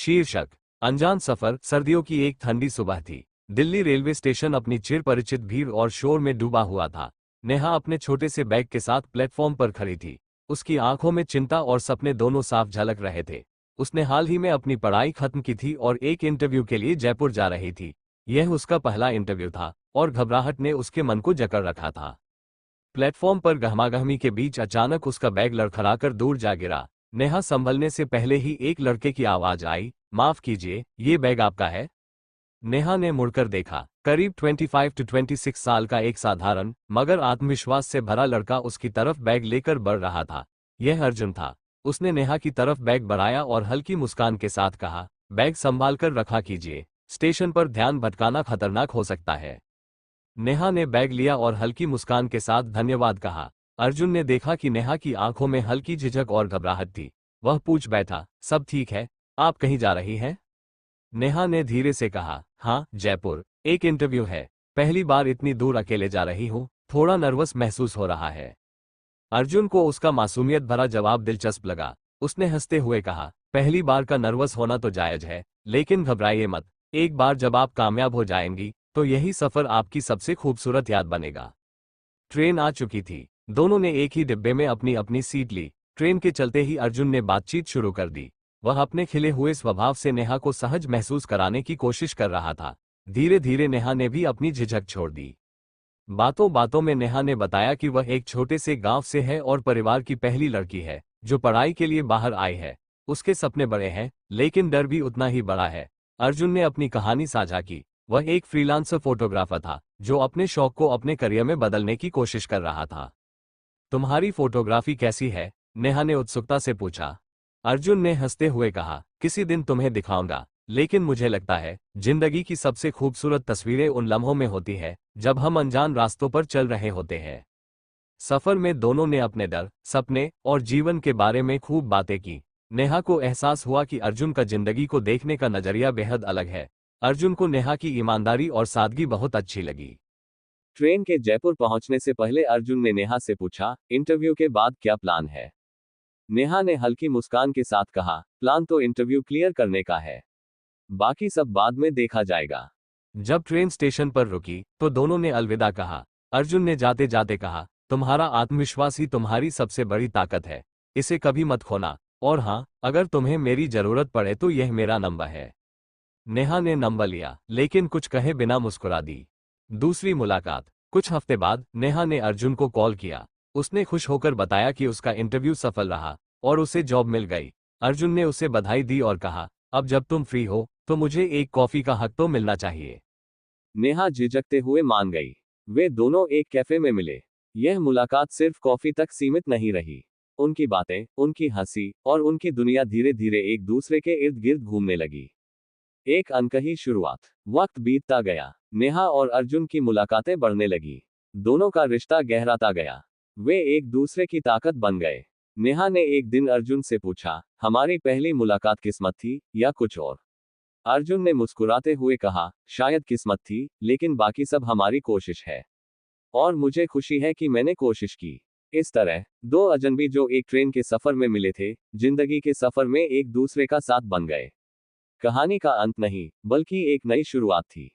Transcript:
शीर्षक अनजान सफर। सर्दियों की एक ठंडी सुबह थी। दिल्ली रेलवे स्टेशन अपनी चिर परिचित भीड़ और शोर में डूबा हुआ था। नेहा अपने छोटे से बैग के साथ प्लेटफॉर्म पर खड़ी थी। उसकी आंखों में चिंता और सपने दोनों साफ झलक रहे थे। उसने हाल ही में अपनी पढ़ाई खत्म की थी और एक इंटरव्यू के लिए जयपुर जा रही थी। यह उसका पहला इंटरव्यू था और घबराहट ने उसके मन को जकड़ रखा था। प्लेटफॉर्म पर गहमागहमी के बीच अचानक उसका बैग लड़खड़ाकर दूर जा गिरा। नेहा संभलने से पहले ही एक लड़के की आवाज आई, माफ कीजिए, ये बैग आपका है? नेहा ने मुड़कर देखा। करीब 25 से 26 साल का एक साधारण मगर आत्मविश्वास से भरा लड़का उसकी तरफ बैग लेकर बढ़ रहा था। यह अर्जुन था। उसने नेहा की तरफ बैग बढ़ाया और हल्की मुस्कान के साथ कहा, बैग संभाल कर रखा कीजिए, स्टेशन पर ध्यान भटकाना खतरनाक हो सकता है। नेहा ने बैग लिया और हल्की मुस्कान के साथ धन्यवाद कहा। अर्जुन ने देखा कि नेहा की आंखों में हल्की झिझक और घबराहट थी। वह पूछ बैठा, सब ठीक है? आप कहीं जा रही हैं? नेहा ने धीरे से कहा, हाँ, जयपुर, एक इंटरव्यू है। पहली बार इतनी दूर अकेले जा रही हूँ, थोड़ा नर्वस महसूस हो रहा है। अर्जुन को उसका मासूमियत भरा जवाब दिलचस्प लगा। उसने हंसते हुए कहा, पहली बार का नर्वस होना तो जायज है, लेकिन घबराइए मत। एक बार जब आप कामयाब हो जाएंगी तो यही सफर आपकी सबसे खूबसूरत याद बनेगा। ट्रेन आ चुकी थी। दोनों ने एक ही डिब्बे में अपनी अपनी सीट ली। ट्रेन के चलते ही अर्जुन ने बातचीत शुरू कर दी। वह अपने खिले हुए स्वभाव से नेहा को सहज महसूस कराने की कोशिश कर रहा था। धीरे धीरे नेहा ने भी अपनी झिझक छोड़ दी। बातों बातों में नेहा ने बताया कि वह एक छोटे से गांव से है और परिवार की पहली लड़की है जो पढ़ाई के लिए बाहर आई है। उसके सपने बड़े हैं, लेकिन डर भी उतना ही बड़ा है। अर्जुन ने अपनी कहानी साझा की। वह एक फ्रीलांसर फोटोग्राफर था जो अपने शौक को अपने करियर में बदलने की कोशिश कर रहा था। तुम्हारी फोटोग्राफी कैसी है? नेहा ने उत्सुकता से पूछा। अर्जुन ने हंसते हुए कहा, किसी दिन तुम्हें दिखाऊंगा, लेकिन मुझे लगता है जिंदगी की सबसे खूबसूरत तस्वीरें उन लम्हों में होती है जब हम अनजान रास्तों पर चल रहे होते हैं। सफर में दोनों ने अपने डर, सपने और जीवन के बारे में खूब बातें की। नेहा को एहसास हुआ कि अर्जुन का जिंदगी को देखने का नजरिया बेहद अलग है। अर्जुन को नेहा की ईमानदारी और सादगी बहुत अच्छी लगी। ट्रेन के जयपुर पहुंचने से पहले अर्जुन ने नेहा से पूछा, इंटरव्यू के बाद क्या प्लान है? नेहा ने हल्की मुस्कान के साथ कहा, प्लान तो इंटरव्यू क्लियर करने का है, बाकी सब बाद में देखा जाएगा। जब ट्रेन स्टेशन पर रुकी तो दोनों ने अलविदा कहा। अर्जुन ने जाते जाते कहा, तुम्हारा आत्मविश्वास ही तुम्हारी सबसे बड़ी ताकत है, इसे कभी मत खोना। और हाँ, अगर तुम्हें मेरी जरूरत पड़े तो यह मेरा नंबर है। नेहा ने नंबर लिया, लेकिन कुछ कहे बिना मुस्कुरा दी। दूसरी मुलाकात। कुछ हफ्ते बाद नेहा ने अर्जुन को कॉल किया। उसने खुश होकर बताया कि उसका इंटरव्यू सफल रहा और उसे जॉब मिल गई। अर्जुन ने उसे बधाई दी और कहा, अब जब तुम फ्री हो तो मुझे एक कॉफी का हक तो मिलना चाहिए। नेहा झिझकते हुए मान गई। वे दोनों एक कैफे में मिले। यह मुलाकात सिर्फ कॉफी तक सीमित नहीं रही। उनकी बातें, उनकी हंसी और उनकी दुनिया धीरे धीरे एक दूसरे के इर्द गिर्द घूमने लगी। एक अनकही शुरुआत। वक्त बीतता गया। नेहा और अर्जुन की मुलाकातें बढ़ने लगी। दोनों का रिश्ता गहराता गया। वे एक दूसरे की ताकत बन गए। नेहा ने एक दिन अर्जुन से पूछा, हमारी पहली मुलाकात किस्मत थी या कुछ और? अर्जुन ने मुस्कुराते हुए कहा, शायद किस्मत थी, लेकिन बाकी सब हमारी कोशिश है। और मुझे खुशी है कि मैंने कोशिश की। इस तरह दो अजनबी जो एक ट्रेन के सफर में मिले थे, जिंदगी के सफर में एक दूसरे का साथ बन गए। कहानी का अंत नहीं, बल्कि एक नई शुरुआत थी।